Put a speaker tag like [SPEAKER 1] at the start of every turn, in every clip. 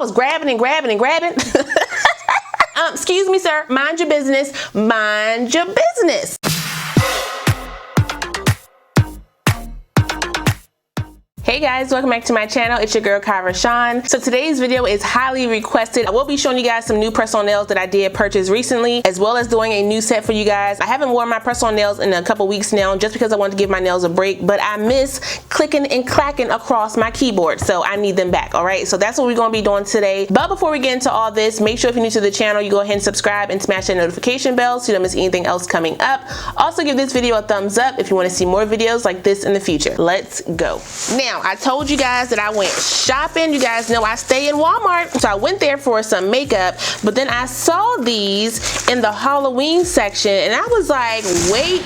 [SPEAKER 1] was grabbing and grabbing and grabbing. Excuse me, sir. Mind your business. Mind your business. Hey guys, welcome back to my channel. It's your girl Kie RaShon. So today's video is highly requested. I will be showing you guys some new press-on nails that I did purchase recently, as well as doing a new set for you guys. I haven't worn my press-on nails in a couple weeks now, just because I want to give my nails a break, but I miss clicking and clacking across my keyboard, so I need them back. All right, so that's what we're going to be doing today. But before we get into all this, make sure if you're new to the channel, you go ahead and subscribe and smash that notification bell so you don't miss anything else coming up. Also, give this video a thumbs up if you want to see more videos like this in the future. Let's go. Now, I told you guys that I went shopping. You guys know I stay in Walmart, so I went there for some makeup, but then I saw these in the Halloween section and I was like, wait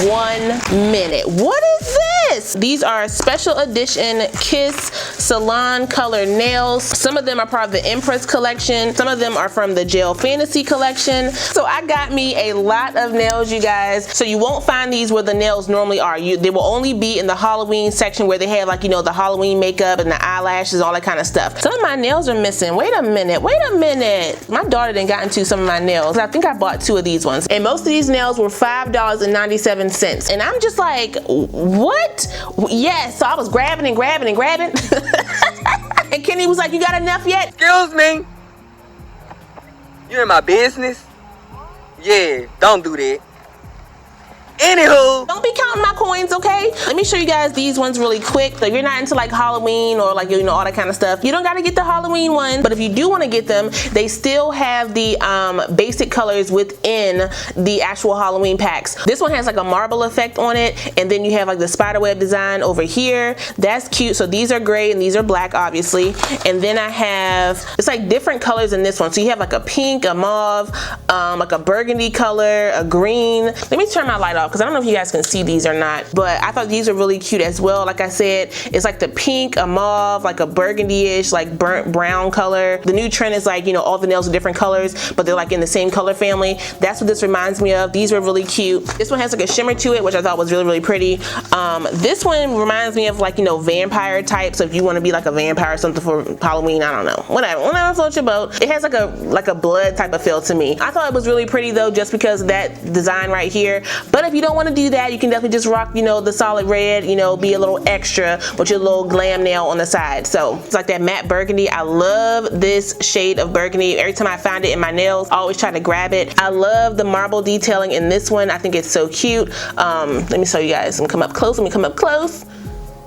[SPEAKER 1] 1 minute, what is this? These are special edition Kiss Salon Color nails. Some of them are part of the Empress collection, some of them are from the Gel Fantasy collection. So I got me a lot of nails, you guys. So you won't find these where the nails normally are. They will only be in the Halloween section where they have, like, you know, the Halloween makeup and the eyelashes, all that kind of stuff. Some of my nails are missing. Wait a minute. My daughter done got into some of my nails. I think I bought 2 of these ones, and most of these nails were $5.97, and I'm just like, what? Yes, so I was grabbing and grabbing and grabbing. And Kenny was like, you got enough yet?
[SPEAKER 2] Excuse me? You in my business? Yeah, don't do that. Anywho,
[SPEAKER 1] don't be counting my coins, okay? Let me show you guys these ones really quick. So if you're not into like Halloween or like, you know, all that kind of stuff, you don't gotta get the Halloween one, but if you do want to get them, they still have the basic colors within the actual Halloween packs. This one has like a marble effect on it, and then you have like the spiderweb design over here. That's cute. So these are gray and these are black, obviously. And then I have, it's like different colors in this one. So you have like a pink, a mauve, like a burgundy color, a green. Let me turn my light off, because I don't know if you guys can see these or not, but I thought these are really cute as well. Like I said, it's like the pink, a mauve, like a burgundy-ish, like burnt brown color. The new trend is like, you know, all the nails are different colors, but they're like in the same color family. That's what this reminds me of. These were really cute. This one has like a shimmer to it, which I thought was really, really pretty. This one reminds me of like, you know, vampire type. So if you want to be like a vampire or something for Halloween, I don't know, whatever floats your boat. It has like a blood type of feel to me. I thought it was really pretty though, just because of that design right here. But if you don't want to do that, you can definitely just rock, you know, the solid red, you know, be a little extra with your little glam nail on the side. So it's like that matte burgundy. I love this shade of burgundy. Every time I find it in my nails, I always try to grab it. I love the marble detailing in this one. I think it's so cute. Let me show you guys. Let me come up close.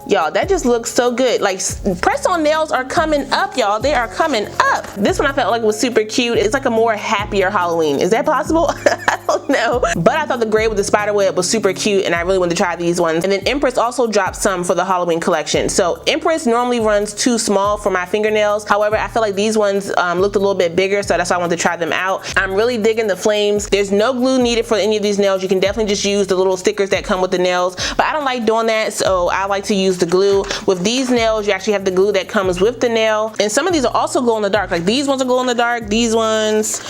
[SPEAKER 1] Y'all, that just looks so good. Like, press-on nails are coming up, y'all. They are coming up. This one I felt like was super cute. It's like a more happier Halloween. Is that possible? I don't know. But I thought the gray with the spider web was super cute, and I really wanted to try these ones. And then Empress also dropped some for the Halloween collection. So Empress normally runs too small for my fingernails. However, I feel like these ones looked a little bit bigger, so that's why I wanted to try them out. I'm really digging the flames. There's no glue needed for any of these nails. You can definitely just use the little stickers that come with the nails, but I don't like doing that, so I like to use the glue. With these nails, you actually have the glue that comes with the nail, and some of these are also glow in the dark. Like these ones are glow in the dark, these ones,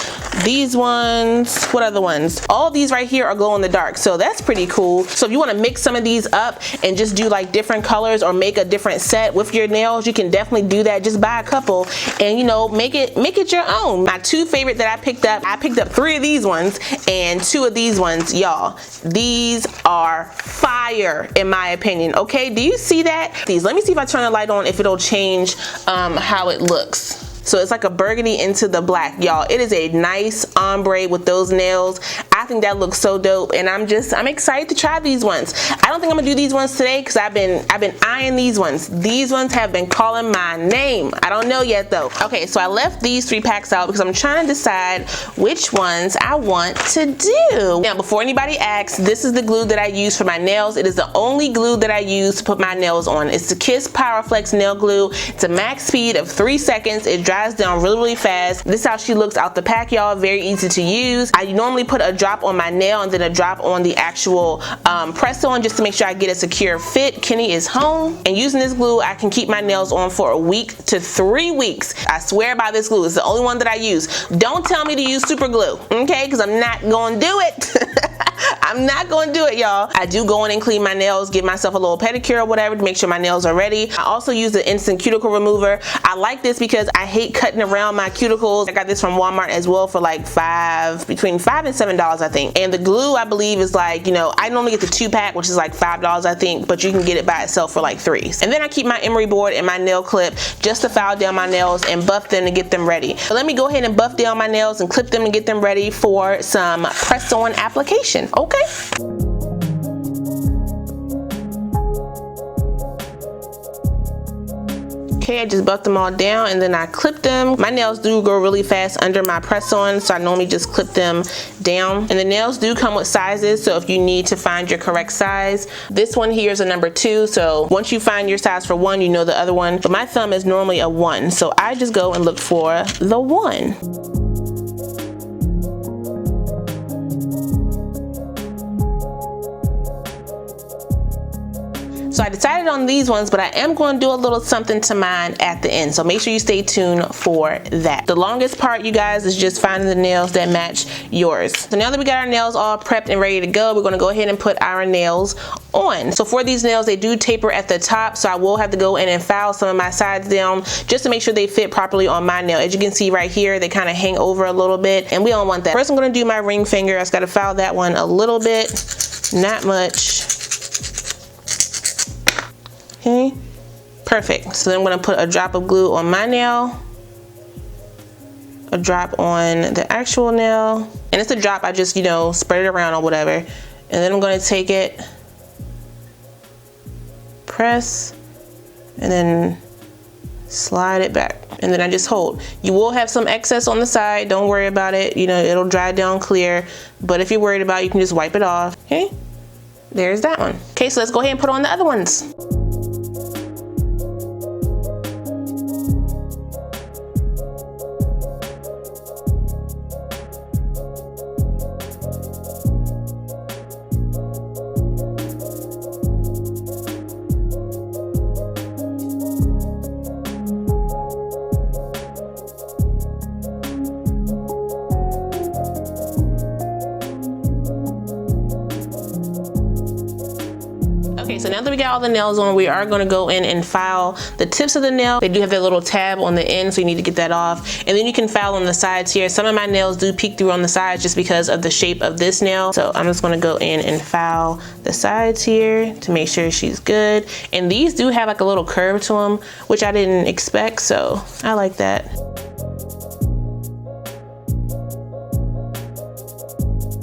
[SPEAKER 1] what other ones? All these right here are glow in the dark, so that's pretty cool. So if you want to mix some of these up and just do like different colors or make a different set with your nails, you can definitely do that. Just buy a couple and, you know, make it your own. My 2 favorite that I picked up 3 of these ones and 2 of these ones, y'all. These are fire in my opinion. Okay, do you see that? Let me see if I turn the light on, if it'll change how it looks. So it's like a burgundy into the black, y'all. It is a nice ombre with those nails. I think that looks so dope, and I'm excited to try these ones. I don't think I'm gonna do these ones today because I've been eyeing these ones. These ones have been calling my name. I don't know yet though. Okay, so I left these 3 packs out because I'm trying to decide which ones I want to do. Now, before anybody asks, this is the glue that I use for my nails. It is the only glue that I use to put my nails on. It's the Kiss Powerflex nail glue. It's a max speed of 3 seconds. It dries down really, really fast. This is how she looks out the pack, y'all. Very easy to use. I normally put a drop on my nail and then a drop on the actual press on, just to make sure I get a secure fit. Kenny is home, and using this glue, I can keep my nails on for a week to 3 weeks. I swear by this glue. It's the only one that I use. Don't tell me to use super glue, okay? Because I'm not gonna do it. I'm not gonna do it, y'all. I do go in and clean my nails, give myself a little pedicure or whatever to make sure my nails are ready. I also use the instant cuticle remover. I like this because I hate cutting around my cuticles. I got this from Walmart as well for like between $5 and $7, I think. And the glue, I believe, is like, you know, I normally get the 2-pack, which is like $5, I think, but you can get it by itself for like $3. And then I keep my emery board and my nail clip just to file down my nails and buff them to get them ready. So let me go ahead and buff down my nails and clip them and get them ready for some press-on application, okay? Okay, I just buffed them all down and then I clipped them. My nails do grow really fast under my press-on, so I normally just clip them down. And the nails do come with sizes, so if you need to find your correct size, this one here is a number 2, so once you find your size for 1, you know the other one. But my thumb is normally a 1, so I just go and look for the 1. So I decided on these ones, but I am going to do a little something to mine at the end. So make sure you stay tuned for that. The longest part, you guys, is just finding the nails that match yours. So now that we got our nails all prepped and ready to go, we're going to go ahead and put our nails on. So for these nails, they do taper at the top, so I will have to go in and file some of my sides down just to make sure they fit properly on my nail. As you can see right here, they kind of hang over a little bit, and we don't want that. First, I'm going to do my ring finger. I just got to file that one a little bit, not much. Okay, perfect. So then I'm going to put a drop of glue on my nail, a drop on the actual nail, and it's a drop. I just, you know, spread it around or whatever. And then I'm going to take it, press, and then slide it back. And then I just hold. You will have some excess on the side. Don't worry about it. You know, it'll dry down clear. But if you're worried about it, you can just wipe it off. Okay, there's that one. Okay, so let's go ahead and put on the other ones. Okay, so now that we got all the nails on, we are going to go in and file the tips of the nail. They do have that little tab on the end, so you need to get that off. And then you can file on the sides here. Some of my nails do peek through on the sides just because of the shape of this nail. So I'm just going to go in and file the sides here to make sure she's good. And these do have like a little curve to them, which I didn't expect, so I like that.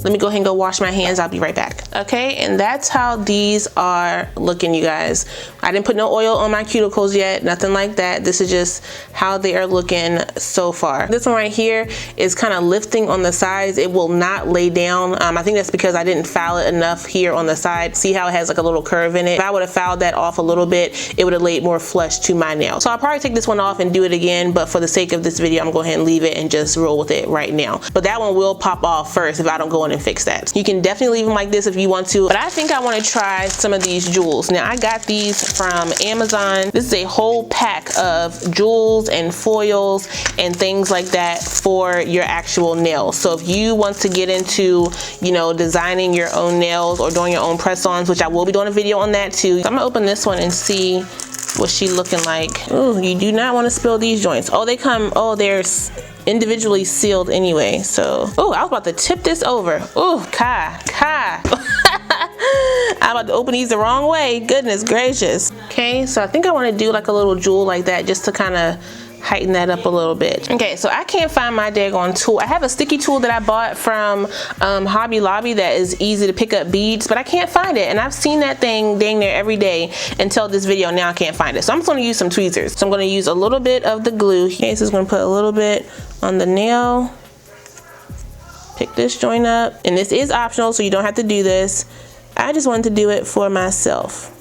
[SPEAKER 1] Let me go ahead and go wash my hands. I'll be right back. Okay, and that's how these are looking, you guys. I didn't put no oil on my cuticles yet, nothing like that. This is just how they are looking so far. This one right here is kind of lifting on the sides. It will not lay down. I think that's because I didn't file it enough here on the side. See how it has like a little curve in it? If I would have filed that off a little bit, it would have laid more flush to my nail. So I'll probably take this one off and do it again, but for the sake of this video, I'm going to go ahead and leave it and just roll with it right now. But that one will pop off first if I don't go in and fix that. You can definitely leave them like this if you want to, but I think I want to try some of these jewels. Now I got these from Amazon. This is a whole pack of jewels and foils and things like that for your actual nails. So if you want to get into, you know, designing your own nails or doing your own press-ons, which I will be doing a video on that too. So I'm gonna open this one and see what she looking like. Ooh, you do not want to spill these joints. Oh, they come, oh, they're individually sealed anyway. So, oh, I was about to tip this over. Oh, Kai. I'm about to open these the wrong way. Goodness gracious. Okay, so I think I want to do like a little jewel like that just to kind of heighten that up a little bit. Okay, so I can't find my daggone tool. I have a sticky tool that I bought from Hobby Lobby that is easy to pick up beads, but I can't find it. And I've seen that thing dang near every day until this video. Now I can't find it. So I'm just going to use some tweezers. So I'm going to use a little bit of the glue. Okay, so I'm going to put a little bit on the nail. Pick this joint up. And this is optional, so you don't have to do this. I just wanted to do it for myself.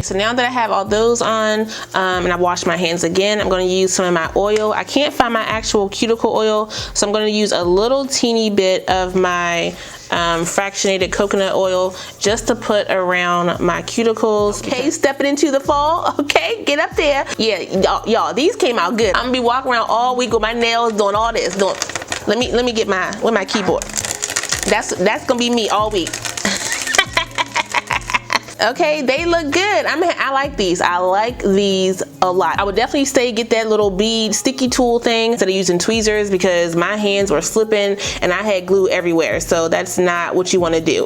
[SPEAKER 1] So now that I have all those on, and I washed my hands again, I'm going to use some of my oil. I can't find my actual cuticle oil, so I'm going to use a little teeny bit of my fractionated coconut oil just to put around my cuticles. Okay, stepping into the fall. Okay, get up there. Yeah, y'all, these came out good. I'm gonna be walking around all week with my nails doing all this. Let me get my keyboard. That's gonna be me all week. Okay, they look good. I like these. I like these a lot. I would definitely say get that little bead sticky tool thing instead of using tweezers because my hands were slipping and I had glue everywhere. So that's not what you want to do.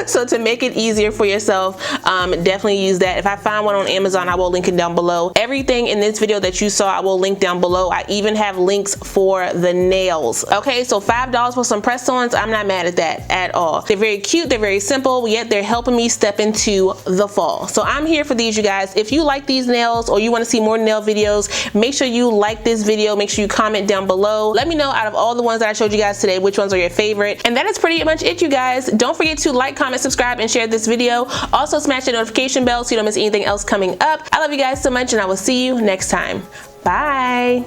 [SPEAKER 1] So to make it easier for yourself, definitely use that. If I find one on Amazon, I will link it down below. Everything in this video that you saw, I will link down below. I even have links for the nails. Okay, so $5 for some press-ons. I'm not mad at that at all. They're very cute. They're very simple, yet they're helping me step into the fall. So I'm here for these, you guys. If you like these nails or you want to see more nail videos, make sure you like this video. Make sure you comment down below. Let me know out of all the ones that I showed you guys today, which ones are your favorite. And that is pretty much it, you guys. Don't forget to like, comment, subscribe, and share this video. Also smash the notification bell so you don't miss anything else coming up. I love you guys so much, and I will see you next time. Bye.